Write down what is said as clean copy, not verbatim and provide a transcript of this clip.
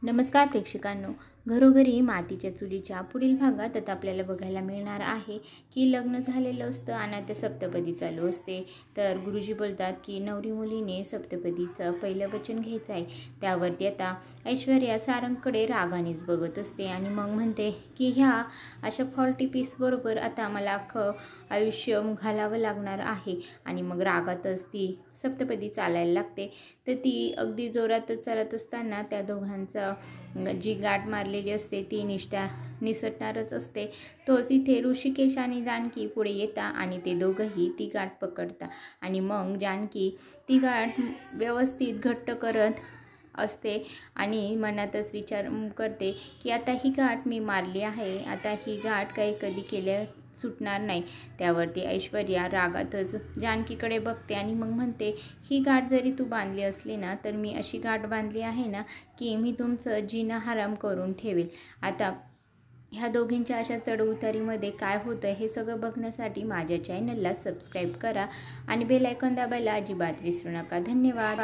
नमस्कार प्रेक्षकांनो, घरोघरी मातीच्या चुलीच्या पुढील भागात आता आपल्याला बघायला मिळणार आहे की लग्न झालेलं असतं आणि आता सप्तपदी चालू असते. तर गुरुजी बोलतात की नवरी मुलीने सप्तपदीचं पहिलं वचन घ्यायचं आहे. त्यावरती आता ऐश्वर्या सारंगकडे रागानेच बघत असते आणि मग म्हणते की ह्या अशा फॉल्टी पीसबरोबर आता मला अख्खं आयुष्य घालावं लागणार आहे. आणि मग रागातच ती सप्तपदी चालायला लागते. तर ती अगदी जोरातच चालत असताना त्या दोघांचा जी गाठ मारलेली असते ती निसटणारच असते. तोच इथे ऋषिकेश आणि जानकी पुढे येता आणि ते दोघंही ती गाठ पकडता आणि मग जानकी ती गाठ व्यवस्थित घट्ट करत असते आणि मनातच विचार करते की आता ही गाठ मी मारली आहे, आता ही गाठ काही कधी केल्या सुटणार नाही. त्यावरती ऐश्वर्या रागातच जानकीकडे बघते आणि मग म्हणते, ही गाठ जरी तू बांधली असली ना तर मी अशी गाठ बांधली आहे ना की मी तुमचं जीणं हराम करून ठेवेल. आता ह्या दोघींच्या अशा चढउतारीमध्ये काय होतं हे सगळं बघण्यासाठी माझ्या चॅनलला सबस्क्राईब करा आणि बेल आयकॉन दाबायला अजिबात विसरू नका. धन्यवाद.